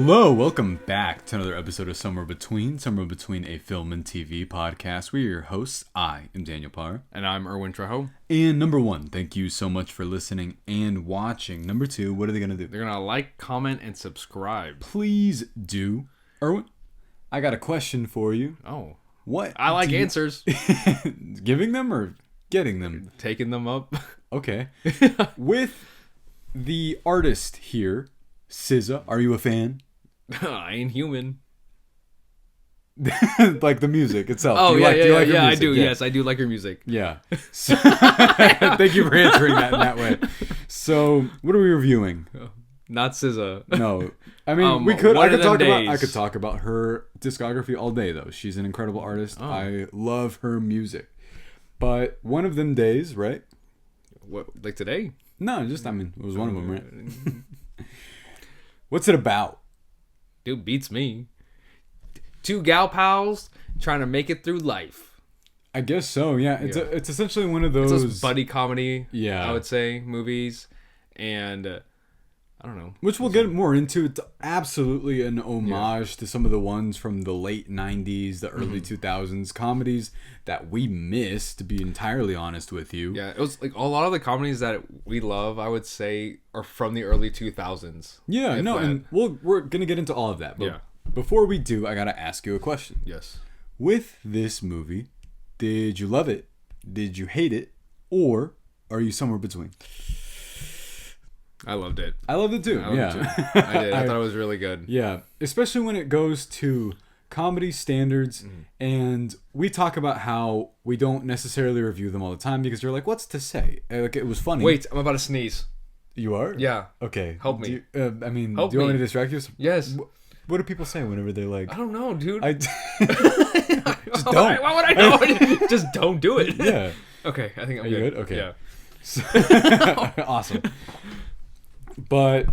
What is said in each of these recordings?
Hello, welcome back to another episode of Somewhere Between a Film and TV podcast. We're your hosts. I am Daniel Parr. And I'm Erwin Trejo. And number one, thank you so much for listening and watching. Number two, what are they going to do? They're going to like, comment, and subscribe. Please do. Erwin, I got a question for you. Oh. What? I like answers. Giving them or getting them? Taking them up. Okay. With the artist here, SZA, are you a fan? I ain't human. Like the music itself. Oh, do you yeah, like her music? I do. Yeah. Yes, I do like her music. Yeah. So, thank you for answering that in that way. So, what are we reviewing? Not SZA. No. I mean, we could. I could talk about her discography all day, though. She's an incredible artist. Oh. I love her music. But one of them days, right? What, like today? No, just, I mean, it was one of them, right? What's it about? Dude, beats me. Two gal pals trying to make it through life. I guess so, yeah. It's essentially one of those buddy comedy, I would say, movies. And I don't know. Which we'll get more into. It's absolutely an homage to some of the ones from the late 90s, the early 2000s comedies that we missed, to be entirely honest with you. Yeah, it was like a lot of the comedies that we love, I would say, are from the early 2000s. Yeah, no, and we're going to get into all of that. But before we do, I got to ask you a question. Yes. With this movie, did you love it? Did you hate it? Or are you somewhere between? I loved it. I loved it too. I did. I thought it was really good. Yeah, especially when it goes to comedy standards, and we talk about how we don't necessarily review them all the time because you're like, what's to say? Like, it was funny. Wait, I'm about to sneeze. You are? Yeah. Okay. Help me. Do you want me to distract you? Yes. What do people say whenever they're like... I don't know, dude. Just don't. Why would I know? Just don't do it. Yeah. Okay, I think I'm good. Okay. Yeah. Awesome. But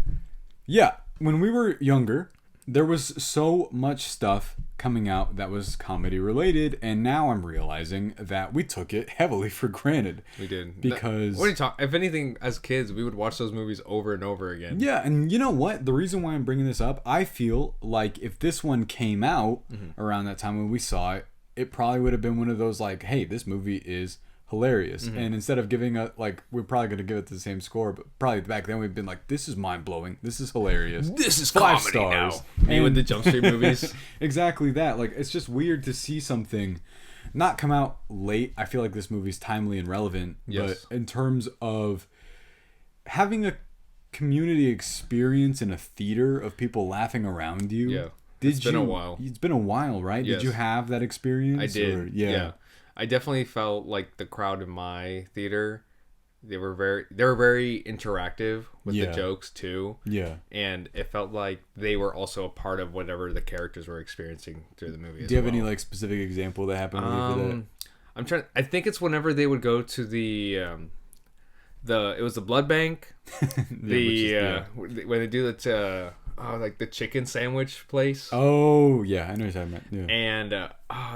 yeah, when we were younger, there was so much stuff coming out that was comedy related, and now I'm realizing that we took it heavily for granted. We did. Because what are you talking? If anything, as kids, we would watch those movies over and over again. Yeah, and you know what? The reason why I'm bringing this up, I feel like if this one came out around that time when we saw it, it probably would have been one of those like, hey, this movie is hilarious, and instead of giving it like, we're probably going to give it the same score, but probably back then we've been like, this is mind-blowing, this is hilarious, this is 5 comedy stars now. Me with the Jump Street movies. Exactly that. Like, it's just weird to see something not come out late. I feel like this movie's timely and relevant, but in terms of having a community experience in a theater of people laughing around you, it's been a while. It's been a while, right? Yes. Did you have that experience? I did. Or, yeah. I definitely felt like the crowd in my theater, they were very interactive with the jokes too. Yeah. And it felt like they were also a part of whatever the characters were experiencing through the movie. Do you have any like specific example that happened with you for that? I think it's whenever they would go to it was the blood bank. When they do that like the chicken sandwich place. Oh yeah, I know what you're talking about. Yeah. And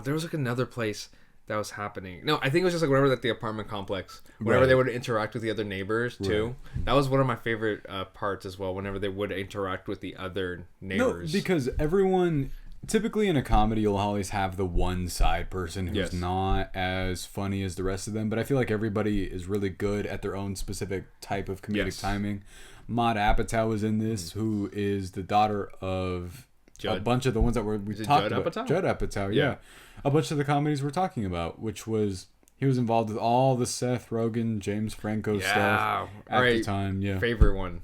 there was like another place that was happening. No, I think it was just like whenever, like the apartment complex, whenever they would interact with the other neighbors too. That was one of my favorite parts as well. Whenever they would interact with the other neighbors. No, because everyone, typically in a comedy, you'll always have the one side person who's not as funny as the rest of them. But I feel like everybody is really good at their own specific type of comedic timing. Maude Apatow is in this, who is the daughter of a bunch of the ones that we talked about. Judd Apatow, yeah. A bunch of the comedies we're talking about, which was, he was involved with all the Seth Rogen, James Franco stuff at the time. Yeah. Favorite one.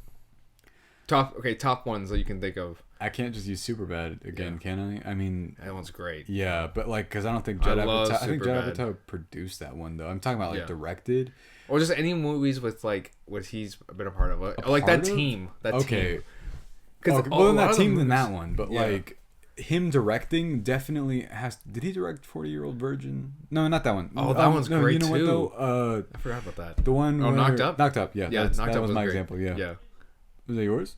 Top ones that you can think of. I can't just use Superbad again, can I? I mean, that one's great. Yeah, but like, because I don't think Judd Apatow produced that one though. I'm talking about like directed, or just any movies with like what he's been a part of, like that team. That team. Because well, then that team than that one, but like him directing definitely has. Did he direct 40-Year-Old Virgin? No, not that one. Oh, that one's great too. You know what though? I forgot about that. The one. Knocked Up. Knocked Up. Yeah. Yeah. Knocked That Up was my great. example. Yeah. Yeah. Was that yours?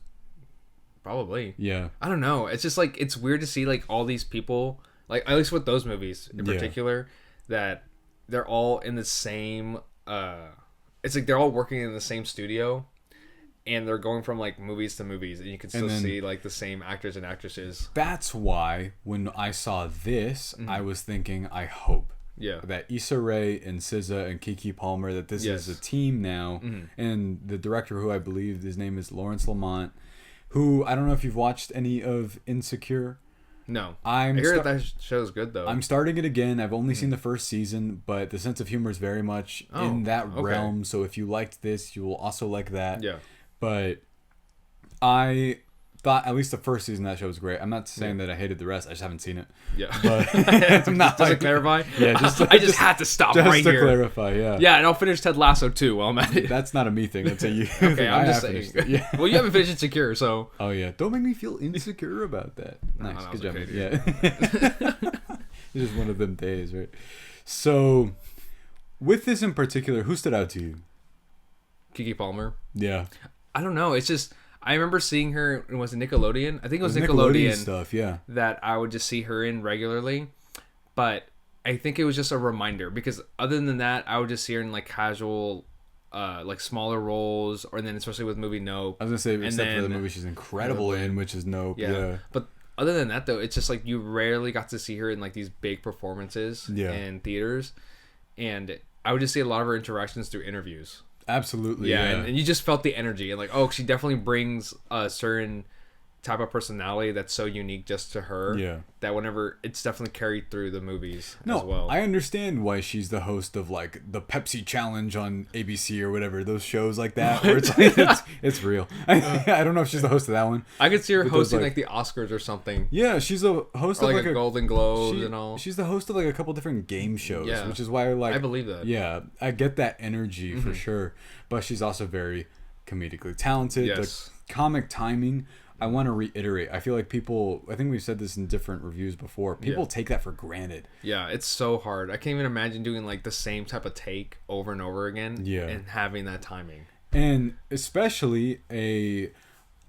Probably. Yeah. I don't know. It's just like, it's weird to see like all these people, like at least with those movies in particular, that they're all in the same. It's like they're all working in the same studio. and they're going from like movies to movies, and you can still see like the same actors and actresses. That's why when I saw this, I was thinking, I hope that Issa Rae and SZA and Keke Palmer, that this is a team now, and the director, who I believe his name is Lamont, who I don't know if you've watched any of Insecure. No, I hear that show's good though. I'm starting it again. I've only seen the first season, but the sense of humor is very much in that realm. So if you liked this, you will also like that. Yeah. But I thought at least the first season of that show was great. I'm not saying that I hated the rest. I just haven't seen it. Yeah. But I'm not. Does it clarify? Yeah. I just had to stop right here. Just to clarify. Yeah. Yeah, and I'll finish Ted Lasso too while I'm at it. That's not a me thing. That's a you. Okay, I'm just saying. Yeah. Well, you haven't finished Insecure, so. Oh yeah. Don't make me feel insecure about that. Nice. No, good job. Okay, yeah. It's just one of them days, right? So, with this in particular, who stood out to you? Keke Palmer. Yeah. I don't know. It's just I remember seeing her. Was it Nickelodeon? I think it was Nickelodeon stuff. Yeah. That I would just see her in regularly, but I think it was just a reminder because other than that, I would just see her in like casual, like smaller roles, or then especially with movie Nope. I was gonna say except for the movie she's incredible in, which is Nope. Yeah. But other than that, though, it's just like you rarely got to see her in like these big performances in theaters, and I would just see a lot of her interactions through interviews. Absolutely. Yeah. And you just felt the energy and like, oh, she definitely brings a certain type of personality that's so unique just to her. Yeah. That whenever it's definitely carried through the movies as well. I understand why she's the host of like the Pepsi Challenge on ABC or whatever, those shows like that where it's like it's real. I don't know if she's the host of that one. I could see her hosting like the Oscars or something. Yeah, she's a host of like a Golden Globes and all. She's the host of like a couple different game shows, which is why I believe that. Yeah, I get that energy for sure. But she's also very comedically talented. Yes. The comic timing, I want to reiterate. I feel like people, I think we've said this in different reviews before, people take that for granted. Yeah, it's so hard. I can't even imagine doing like the same type of take over and over again and having that timing. And especially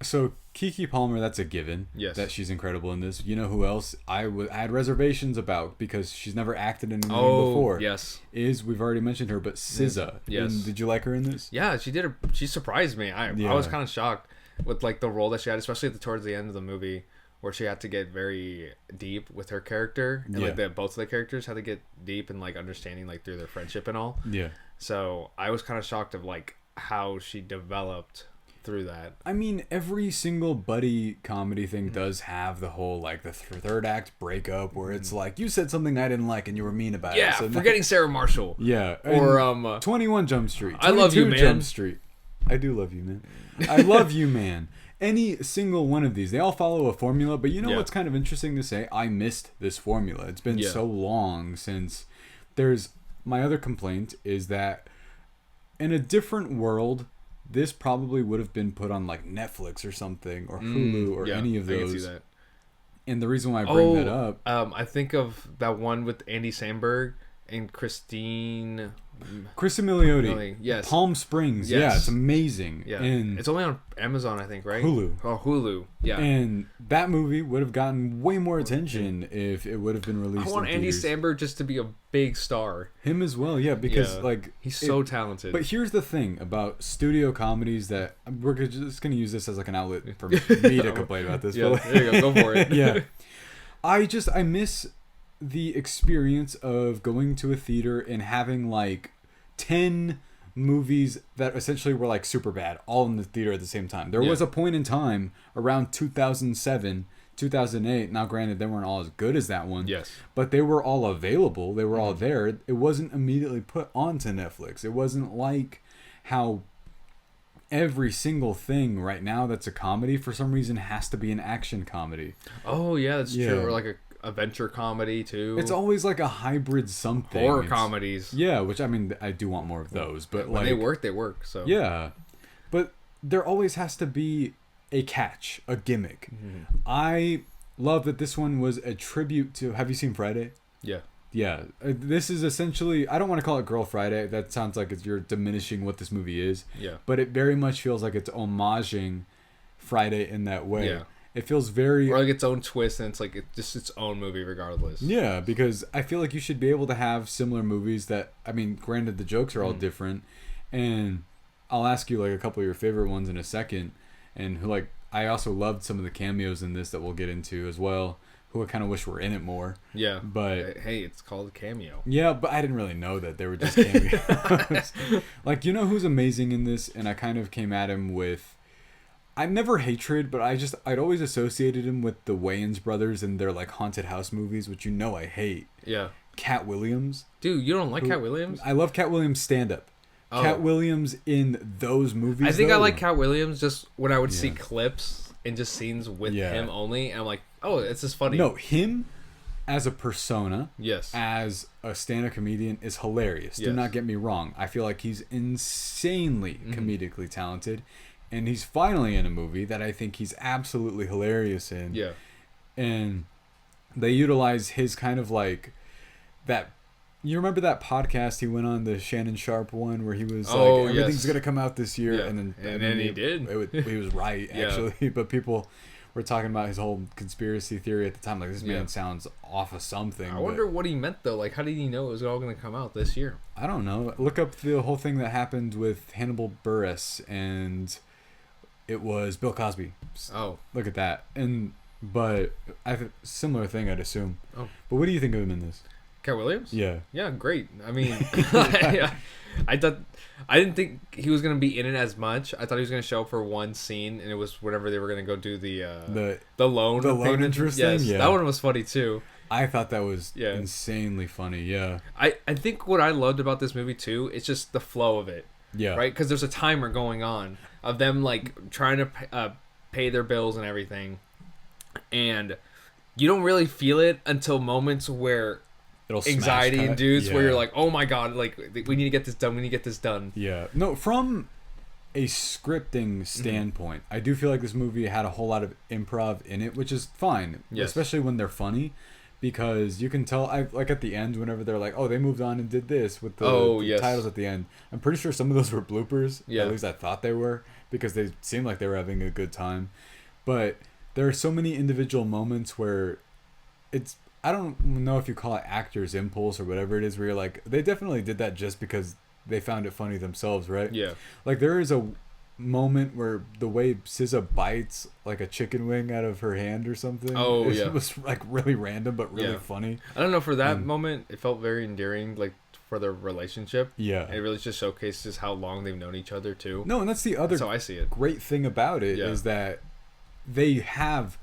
so Keke Palmer, that's a given. Yes. That she's incredible in this. You know who else I had reservations about because she's never acted in anything before. Yes. We've already mentioned her, but SZA. Yes. And did you like her in this? Yeah, she did. She surprised me. I was kind of shocked with like the role that she had, especially towards the end of the movie, where she had to get very deep with her character, and like both of the characters had to get deep and like understanding like through their friendship and all. Yeah. So I was kind of shocked of like how she developed through that. I mean, every single buddy comedy thing does have the whole like the third act breakup where it's like you said something I didn't like and you were mean about it. Yeah, so forgetting Sarah Marshall. Yeah, or 21 Jump Street. I love you, man. Jump Street. I do love you, man. I love you, man. Any single one of these, they all follow a formula. But you know what's kind of interesting to say? I missed this formula. It's been so long since. My other complaint is that in a different world, this probably would have been put on like Netflix or something or Hulu or any of those. I can see that. And the reason why I bring that up, I think of that one with Andy Samberg and Chris Milioti. Yes. Palm Springs. Yes. Yeah, it's amazing. Yeah. And it's only on Amazon, I think, right? Hulu. Oh, Hulu. Yeah. And that movie would have gotten way more attention if it would have been released. I want Andy Samberg just to be a big star. Him as well, yeah, because like he's so talented. But here's the thing about studio comedies that we're just gonna use this as like an outlet for me to complain about this. Yeah, there you go for it. Yeah. I miss the experience of going to a theater and having like 10 movies that essentially were like super bad all in the theater at the same time. There was a point in time around 2007, 2008. Now granted, they weren't all as good as that one. Yes. But they were all available. They were all there. It wasn't immediately put onto Netflix. It wasn't like how every single thing right now that's a comedy for some reason has to be an action comedy. Oh yeah, that's true. Or like a adventure comedy too. It's always like a hybrid something. Horror comedies. Yeah, which I mean I do want more of those, but when they work. So yeah, but there always has to be a catch, a gimmick. I love that this one was a tribute to. Have you seen Friday? Yeah. Yeah, this is essentially. I don't want to call it Girl Friday. That sounds like you're diminishing what this movie is. Yeah. But it very much feels like it's homaging Friday in that way. Yeah. It feels very... Or like its own twist, and it's like just its own movie regardless. Yeah, because I feel like you should be able to have similar movies that... I mean, granted, the jokes are all different, and I'll ask you like a couple of your favorite ones in a second, and who like I also loved some of the cameos in this that we'll get into as well. Who I kind of wish were in it more. Yeah. But hey, it's called a cameo. Yeah, but I didn't really know that they were just cameos. Like, you know who's amazing in this? And I kind of came at him with, I never hatred, but I'd always associated him with the Wayans brothers and their like haunted house movies, which I hate. Yeah. Cat Williams. Dude, you don't like Cat Williams? I love Cat Williams stand up. Oh. Cat Williams in those movies. I think I like Cat Williams just when I would see clips and just scenes with him only, and I'm like, oh, it's just funny. No, him as a persona, yes, as a stand-up comedian is hilarious. Do not get me wrong. I feel like he's insanely comedically talented, and he's finally in a movie that I think he's absolutely hilarious in. Yeah. And they utilize his kind of like that. You remember that podcast he went on, the Shannon Sharp one, where he was like, everything's going to come out this year. Yeah. And then he did. He was right, actually. But people were talking about his whole conspiracy theory at the time. Like, this man sounds off of something. I wonder what he meant, though. Like, how did he know it was all going to come out this year? I don't know. Look up the whole thing that happened with Hannibal Buress, and it was Bill Cosby. Oh. Look at that. But I have a similar thing, I'd assume. Oh. But what do you think of him in this? Cat Williams? Yeah. Yeah, great. I mean, I didn't think he was gonna be in it as much. I thought he was gonna show up for one scene, and it was whenever they were gonna go do the loan interest thing. Yes, yeah. That one was funny too. I thought that was insanely funny. Yeah. I think what I loved about this movie too, it's just the flow of it. Yeah. Right, because there's a timer going on of them like trying to pay their bills and everything, and you don't really feel it until moments where anxiety induced where you're like, oh my god, like we need to get this done. Yeah. No, from a scripting standpoint, I do feel like this movie had a whole lot of improv in it, which is fine, especially when they're funny, because you can tell. I like at the end whenever they're like, oh, they moved on and did this with the titles at the end. I'm pretty sure some of those were bloopers. Yeah. At least I thought they were, because they seemed like they were having a good time. But there are so many individual moments where I don't know if you call it actor's impulse or whatever it is, where you're like, they definitely did that just because they found it funny themselves, right? Yeah. Like, there is a moment where the way SZA bites like a chicken wing out of her hand or something. Oh, it was like really random but really funny. I don't know, for that moment, it felt very endearing, like for their relationship. Yeah. And it really just showcases how long they've known each other too. No, and that's the other how I see it. Great thing about it is that they have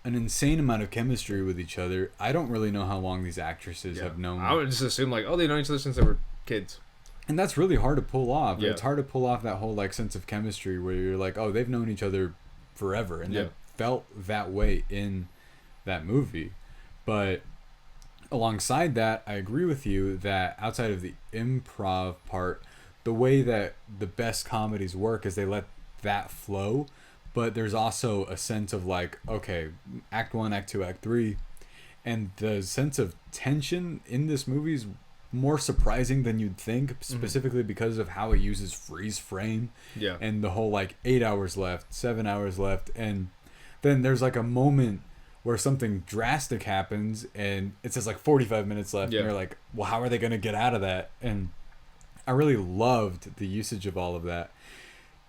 an insane amount of chemistry with each other. I don't really know how long these actresses have known. I would just assume like, oh, they've known each other since they were kids. And that's really hard to pull off. Yeah. It's hard to pull off that whole like sense of chemistry where you're like, oh, they've known each other forever, and they felt that way in that movie. But alongside that, I agree with you that outside of the improv part, the way that the best comedies work is they let that flow. But there's also a sense of like, okay, act 1, act 2, act 3. And the sense of tension in this movie is more surprising than you'd think, specifically because of how it uses freeze frame. Yeah. And the whole like 8 hours left, 7 hours left. And then there's like a moment where something drastic happens and it says like 45 minutes left. And you're like, well, how are they going to get out of that? And I really loved the usage of all of that.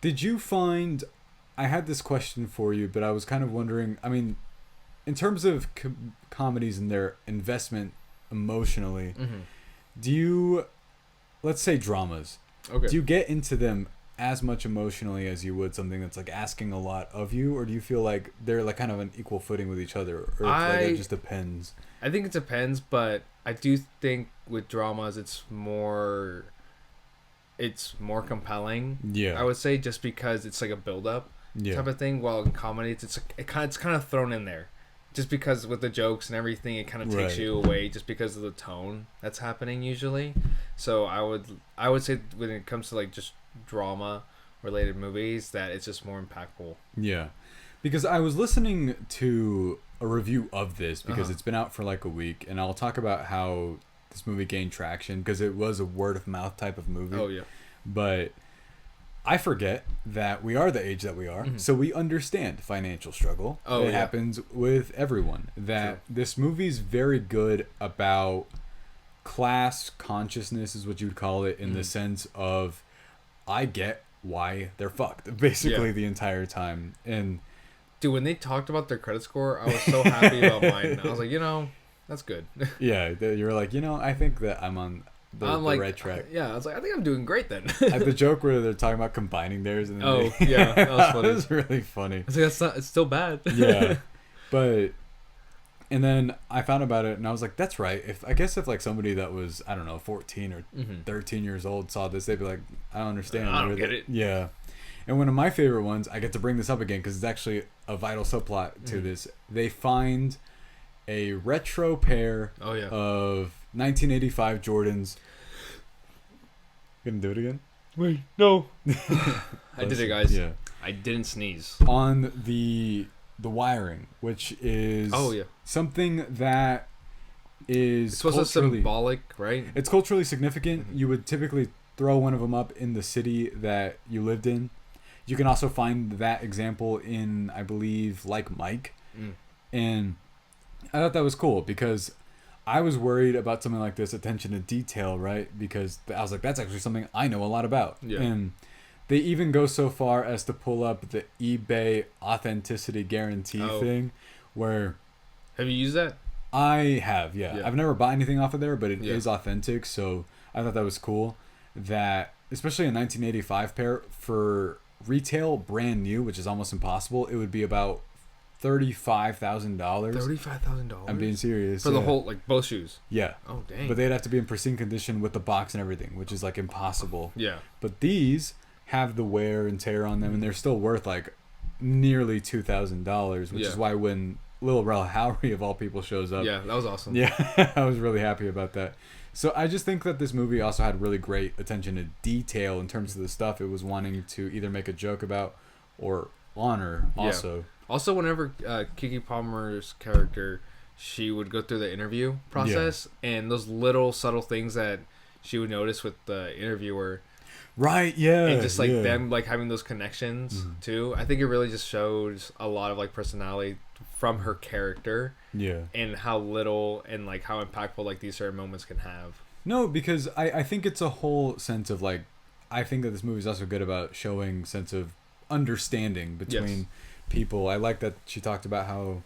Did you find... I had this question for you, but I was kind of wondering, I mean, in terms of comedies and their investment emotionally, do you, let's say dramas, do you get into them as much emotionally as you would something that's like asking a lot of you, or do you feel like they're like kind of an equal footing with each other, or like it just depends? I think it depends, but I do think with dramas it's more compelling. Yeah. I would say, just because it's like a build-up type of thing, while in comedies it's kind of thrown in there, just because with the jokes and everything it kind of takes you away just because of the tone that's happening usually. So I would say when it comes to like just drama related movies that it's just more impactful. Yeah, because I was listening to a review of this because it's been out for like a week, and I'll talk about how this movie gained traction because it was a word of mouth type of movie. Oh yeah. But I forget that we are the age that we are, so we understand financial struggle. It happens with everyone. That this movie's very good about class consciousness, is what you'd call it, in the sense of, I get why they're fucked basically the entire time. And dude, when they talked about their credit score, I was so happy about mine. I was like, that's good. Yeah, you're like, I think that I'm on the right track. Yeah, I was like, I think I'm doing great then. At the joke where they're talking about combining theirs. And then that was funny. That was really funny. I was like, it's still bad. Yeah, but, and then I found about it and I was like, that's right. If like somebody that was, I don't know, 14 or 13 years old saw this, they'd be like, I don't understand. I don't get it. Yeah. And one of my favorite ones, I get to bring this up again because it's actually a vital subplot to this. They find a retro pair of 1985 Jordans. Gonna do it again? Wait, no. I did it, guys. Yeah. I didn't sneeze. On the wiring, which is something that is it's supposed to symbolic, right? It's culturally significant. You would typically throw one of them up in the city that you lived in. You can also find that example in, I believe, Like Mike. And I thought that was cool because I was worried about something like this, attention to detail, right? Because I was like, that's actually something I know a lot about. Yeah. And they even go so far as to pull up the eBay authenticity guarantee thing where... Have you used that? I have, yeah. I've never bought anything off of there, but it is authentic, so I thought that was cool. That, especially a 1985 pair, for retail, brand new, which is almost impossible, it would be about $35,000. $35,000? I'm being serious. For the whole, like, both shoes? Yeah. Oh, dang. But they'd have to be in pristine condition with the box and everything, which is, like, impossible. Yeah. But these have the wear and tear on them, and they're still worth, like, nearly $2,000, which is why when Lil Rel Howery, of all people, shows up... Yeah, that was awesome. Yeah, I was really happy about that. So I just think that this movie also had really great attention to detail in terms of the stuff it was wanting to either make a joke about or honor also. Yeah. Also, whenever Keke Palmer's character, she would go through the interview process, and those little subtle things that she would notice with the interviewer. Right, yeah. And just, like, them, like, having those connections, too. I think it really just shows a lot of, like, personality from her character. Yeah. And how little and, like, how impactful, like, these certain moments can have. No, because I think it's a whole sense of, like, I think that this movie is also good about showing sense of understanding between people. I like that she talked about how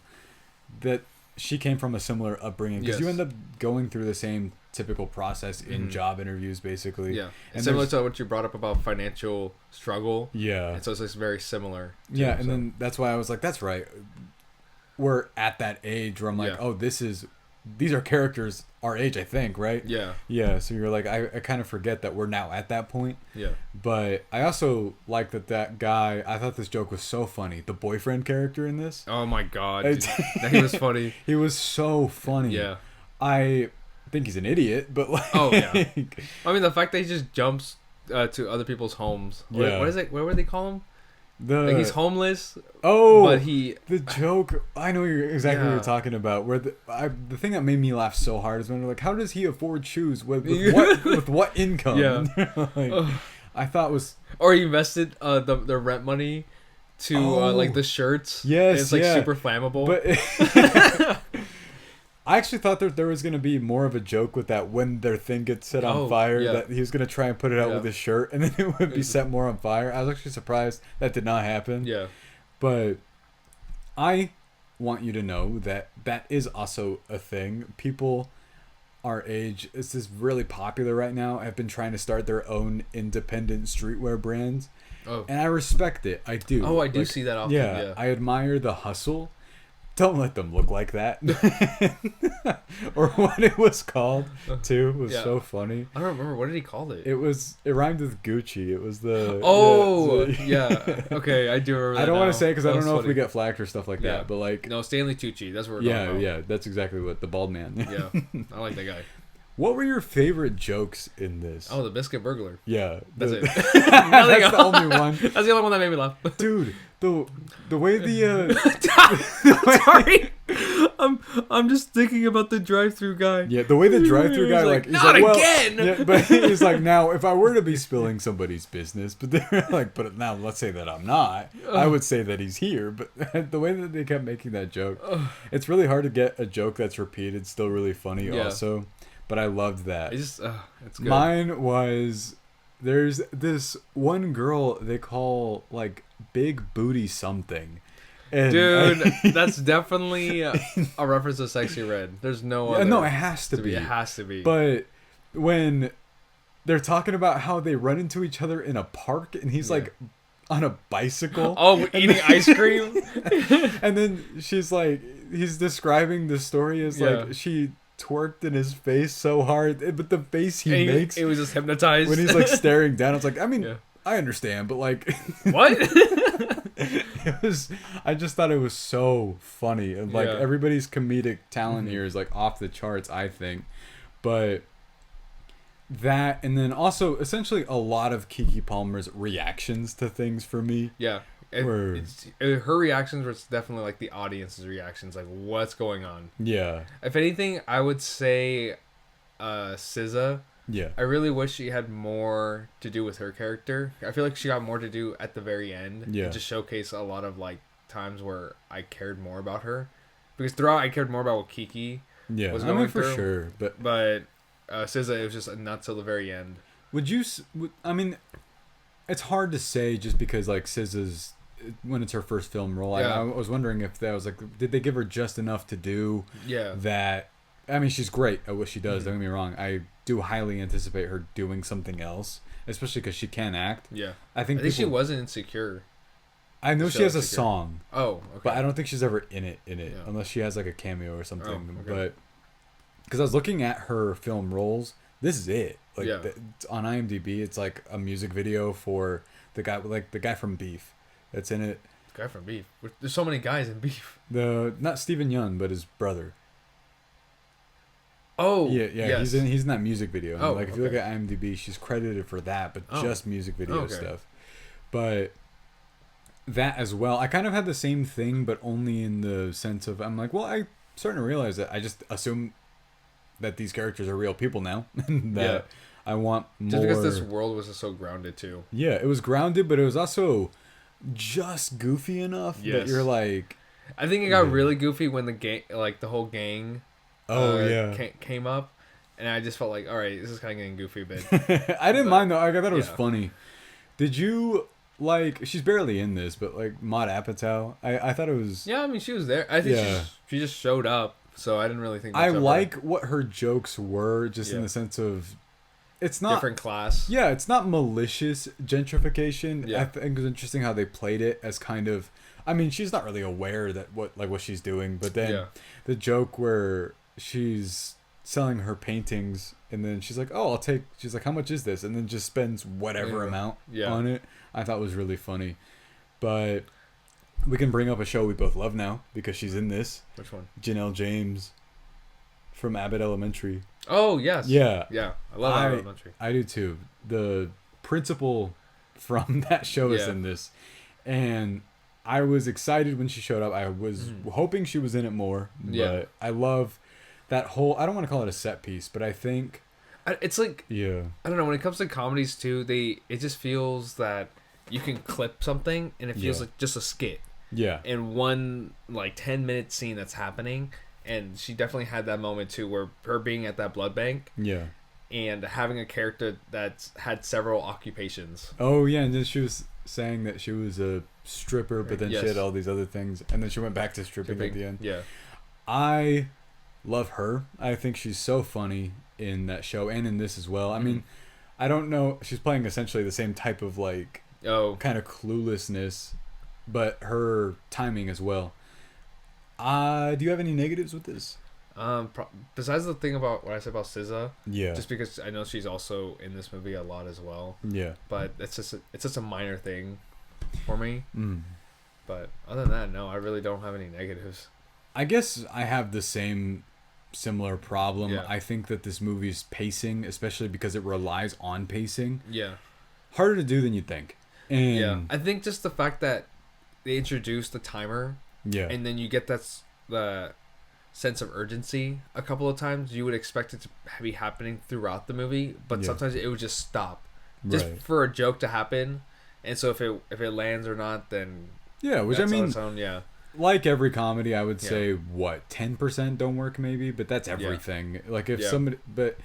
that she came from a similar upbringing, because you end up going through the same typical process in job interviews, basically. Yeah, and similar to what you brought up about financial struggle. Yeah, and so it's just very similar. Yeah, and then that's why I was like, that's right. We're at that age where I'm like, oh, these are characters our age, I think, right? Yeah. Yeah, so you're like, I kind of forget that we're now at that point. Yeah. But I also like that guy, I thought this joke was so funny. The boyfriend character in this. Oh my god. He was funny. He was so funny. Yeah. I think he's an idiot, but like... Oh, yeah. I mean, the fact that he just jumps to other people's homes. What is it? What would they call him? Like he's homeless. Oh, but the joke. I know exactly what you're talking about. Where the thing that made me laugh so hard is when they're like, "How does he afford shoes with what income?" Yeah, like, I thought was, or he invested the rent money to like the shirts. Yes, it's like super flammable. But I actually thought that there was going to be more of a joke with that when their thing gets set on fire, that he was going to try and put it out with his shirt, and then it would be set more on fire. I was actually surprised that did not happen. Yeah. But I want you to know that is also a thing. People our age, this is really popular right now, have been trying to start their own independent streetwear brands. Oh. And I respect it. I do. Oh, I do see that often. Yeah. I admire the hustle. Don't let them look like that. Or what it was called, too, was so funny. I don't remember. What did he call it? It rhymed with Gucci. It was the... Oh, yeah. Okay, I do remember that. I don't want to say because I don't know if we get flagged for stuff like that, but like... No, Stanley Tucci. That's what we're talking about. Yeah, that's exactly what... The bald man. Yeah, I like that guy. What were your favorite jokes in this? Oh, the biscuit burglar. Yeah. That's it. That's the only one. That's the only one that made me laugh. Dude, the way the... Sorry. I'm just thinking about the drive-thru guy. Yeah, the way the drive-thru guy, like... He's not like, again! Well, yeah, but he's like, now, if I were to be spilling somebody's business, but they're like, but now let's say that I'm not, I would say that he's here. But the way that they kept making that joke, it's really hard to get a joke that's repeated still really funny also. But I loved that. It's good. Mine was there's this one girl they call like Big Booty something. And dude, that's definitely a reference to Sexy Red. There's no other. No, it has to be. It has to be. But when they're talking about how they run into each other in a park, and he's like on a bicycle. Oh, eating ice cream. And then she's like, he's describing the story as like she twerked in his face so hard, but the face he makes, it was just hypnotized when he's like staring down. It's like, I mean, I understand, but like, what? It was. I just thought it was so funny, and like everybody's comedic talent here is like off the charts, I think. But that, and then also essentially a lot of Keke Palmer's reactions to things for me. Yeah. Her reactions were definitely like the audience's reactions, like what's going on. Yeah. If anything, I would say SZA. Yeah. I really wish she had more to do with her character. I feel like she got more to do at the very end. Yeah. To showcase a lot of like times where I cared more about her. Because throughout I cared more about what Keke was going for through. Sure. But SZA, it was just not till the very end. I mean, it's hard to say just because like SZA's, when it's her first film role. I was wondering if that was like, did they give her just enough to do that? I mean, she's great at what she does. Don't get me wrong. I do highly anticipate her doing something else, especially because she can act. Yeah, I think she wasn't Insecure. I know she has a song. Oh, okay. But I don't think she's ever in it, unless she has like a cameo or something. But because I was looking at her film roles, this is it. Like on IMDb, it's like a music video for the guy from Beef that's in it. The guy from Beef. There's so many guys in Beef. Not Stephen Yeun, but his brother. Oh, yeah. Yes. He's in that music video. Oh, if you look at IMDb, she's credited for that, but just music video stuff. But that as well, I kind of had the same thing, but only in the sense of I'm like, well, I'm starting to realize that I just assume that these characters are real people now. That I want more. Just because this world was just so grounded too. Yeah, it was grounded, but it was also just goofy enough that you're like. I think it got really goofy when the gang, like the whole gang. Came up, and I just felt like, all right, this is kind of getting goofy a bit. I didn't mind though. I thought it was funny. Did you like? She's barely in this, but like Maude Apatow, I thought it was. Yeah, I mean, she was there. I think she just showed up, so I didn't really think. I like what her jokes were, just in the sense of, it's not different class. Yeah, it's not malicious gentrification. Yeah. I think it was interesting how they played it as kind of. I mean, she's not really aware that what she's doing, but then the joke where she's selling her paintings and then she's like, she's like, how much is this? And then just spends whatever amount on it. I thought was really funny. But we can bring up a show we both love now because she's in this. Which one? Janelle James from Abbott Elementary. Oh, yes. Yeah. Yeah. I love Abbott Elementary. I do too. The principal from that show is in this. And I was excited when she showed up. I was hoping she was in it more. But I love that whole, I don't want to call it a set piece, but I think it's like, I don't know, when it comes to comedies too, it just feels that you can clip something and it feels like just a skit. Yeah. In one like 10-minute scene that's happening, and she definitely had that moment too, where her being at that blood bank. Yeah. And having a character that's had several occupations. Oh yeah, and then she was saying that she was a stripper, but then she had all these other things, and then she went back to stripping at the end. Yeah. I love her. I think she's so funny in that show and in this as well. I mean, I don't know. She's playing essentially the same type of like kind of cluelessness, but her timing as well. Do you have any negatives with this? Besides the thing about what I said about SZA, yeah, just because I know she's also in this movie a lot as well. Yeah, but it's just a minor thing for me. But other than that, no, I really don't have any negatives. I guess I have the similar problem. Yeah. I think that this movie's pacing, especially because it relies on pacing, harder to do than you'd think. And I think just the fact that they introduced the timer, and then you get the sense of urgency a couple of times. You would expect it to be happening throughout the movie, but sometimes it would just stop, just for a joke to happen. And so if it lands or not, then which I mean, on its own, like every comedy, I would say 10% don't work maybe, but that's everything. Like if somebody, but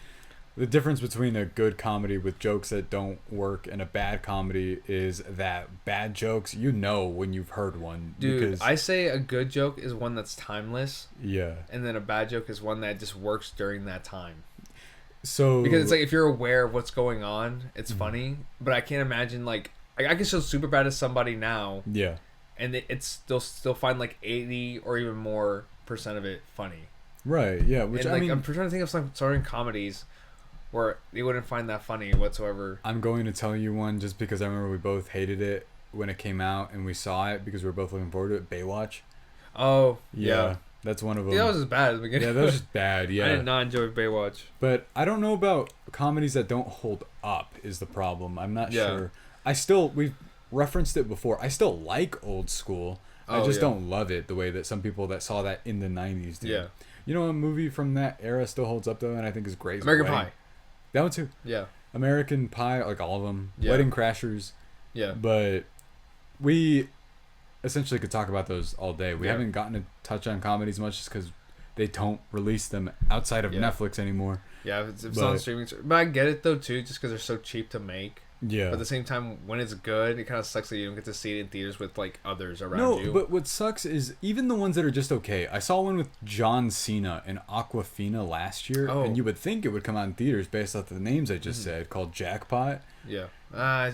The difference between a good comedy with jokes that don't work and a bad comedy is that bad jokes, when you've heard one. Dude, because, I say a good joke is one that's timeless. Yeah. And then a bad joke is one that just works during that time. So because it's like if you're aware of what's going on, it's funny. But I can't imagine like I can show Superbad to somebody now. Yeah. And it's still find like 80 or even more % of it funny. Right. Yeah. Which and, I'm trying to think of some certain comedies where they wouldn't find that funny whatsoever. I'm going to tell you one just because I remember we both hated it when it came out and we saw it because we were both looking forward to it. Baywatch. Oh, yeah. That's one of them. Yeah, that was just bad at the beginning. Yeah, that was just bad, yeah. I did not enjoy Baywatch. But I don't know about comedies that don't hold up is the problem. I'm not sure. We've referenced it before. I still like old school. I just don't love it the way that some people that saw that in the 90s do. Yeah. You know, a movie from that era still holds up, though, and I think is great. American Pie. That one, too. Yeah. American Pie, like all of them. Yeah. Wedding Crashers. Yeah. But we essentially could talk about those all day. We haven't gotten to touch on comedies much just because they don't release them outside of Netflix anymore. Yeah, it's on streaming. But I get it, though, too, just because they're so cheap to make. Yeah. But at the same time, when it's good, it kind of sucks that you don't get to see it in theaters with, like, others around you. No, but what sucks is even the ones that are just okay. I saw one with John Cena and Aquafina last year, and you would think it would come out in theaters based off the names I just said, called Jackpot. Yeah.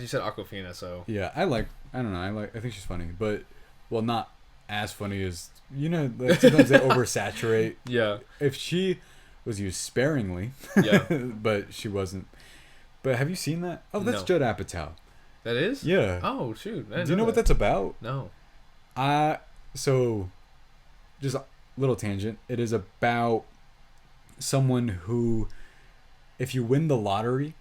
You said Aquafina, so... Yeah, I think she's funny, but, well, not as funny as, like sometimes they oversaturate. Yeah. If she was used sparingly, but she wasn't. But have you seen that? Oh, that's Judd Apatow. That is? Yeah. Oh, shoot. Do you know what that's about? No. So, just a little tangent. It is about someone who, if you win the lottery,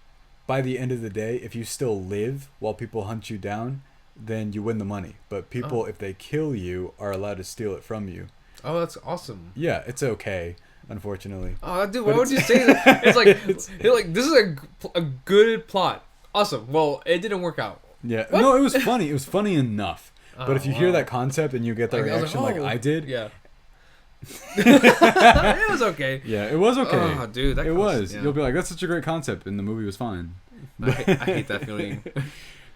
by the end of the day, if you still live while people hunt you down, then you win the money. But people, if they kill you, are allowed to steal it from you. Oh, that's awesome. Yeah, it's okay. Unfortunately. Oh, dude, why would you say that? It's like this is a good plot. Awesome. Well, it didn't work out. Yeah. What? No, it was funny. It was funny enough. But if you hear that concept and you get the reaction like I did, yeah. It was okay. Yeah, it was okay. Oh, dude, it was. Yeah. You'll be like, that's such a great concept, and the movie was fine. I hate that feeling.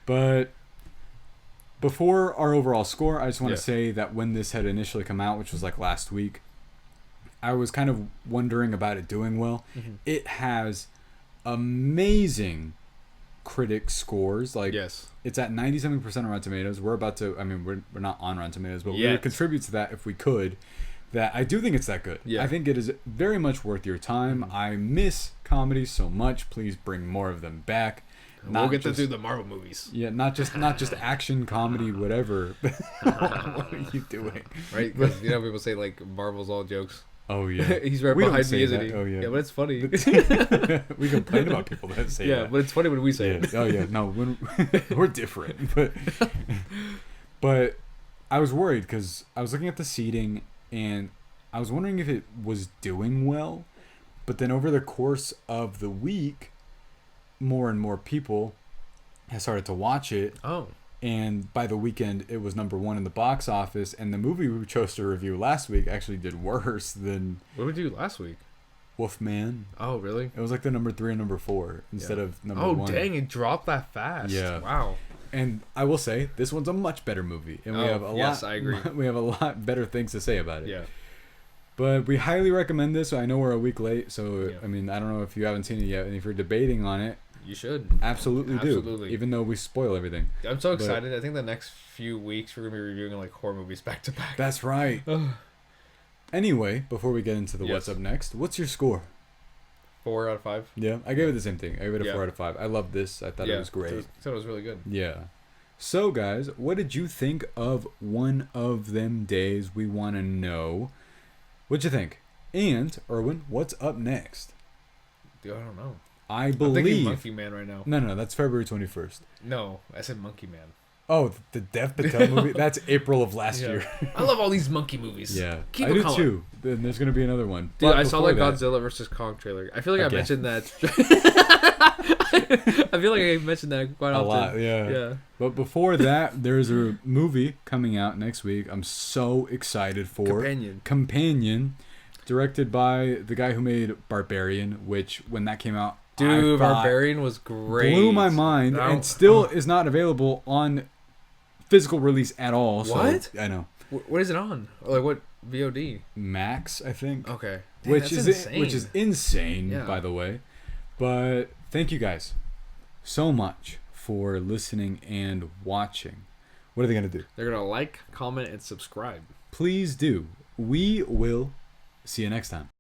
But before our overall score, I just want to say that when this had initially come out, which was like last week, I was kind of wondering about it doing well. Mm-hmm. It has amazing critic scores. Like, it's at 97% on Rotten Tomatoes. We're about to, we're not on Rotten Tomatoes, but we would contribute to that if we could. That I do think it's that good. Yeah. I think it is very much worth your time. Mm-hmm. I miss comedy so much. Please bring more of them back. We'll get to do the Marvel movies. Yeah, not just action, comedy, whatever. What are you doing? Right? Because people say like Marvel's all jokes. Oh yeah, he's right behind me, isn't he? Oh yeah, but it's funny. We complain about people that say that. Yeah, but it's funny when we say it. Oh yeah, no, we're different. But I was worried because I was looking at the seating and I was wondering if it was doing well. But then over the course of the week, more and more people have started to watch it. Oh. And by the weekend, it was #1 in the box office. And the movie we chose to review last week actually did worse than... What did we do last week? Wolfman. Oh, really? It was like the #3 and #4 instead of #1. Oh, dang. It dropped that fast. Yeah. Wow. And I will say, this one's a much better movie. And we have a lot... I agree. We have a lot better things to say about it. Yeah. But we highly recommend this. I know we're a week late. So, I don't know if you haven't seen it yet. And if you're debating on it, you should. Absolutely do. Even though we spoil everything. I'm so excited. I think the next few weeks we're going to be reviewing like horror movies back to back. That's right. Anyway, before we get into the what's up next, what's your score? 4 out of 5. Yeah, I gave it the same thing. I gave it a 4 out of 5. I loved this. I thought it was great. I thought it was really good. Yeah. So, guys, what did you think of One of Them Days? We want to know. What'd you think? And, Erwin, what's up next? Dude, I don't know. I believe... I'm thinking Monkey Man right now. No, that's February 21st. No, I said Monkey Man. Oh, the Dev Patel movie? That's April of last year. I love all these monkey movies. Yeah, I do too. Then there's going to be another one. Dude, I saw that Godzilla vs. Kong trailer. I feel like I mentioned that. I feel like I mentioned that quite often. A lot, yeah. But before that, there's a movie coming out next week. I'm so excited for. Companion. Directed by the guy who made Barbarian, which when that came out, Dude, Barbarian was great. Blew my mind, and still is not available on physical release at all. What? So, I know. What is it on? Like what VOD? Max, I think. Okay. Damn, which is insane, by the way. But thank you guys so much for listening and watching. What are they gonna do? They're gonna like, comment, and subscribe. Please do. We will see you next time.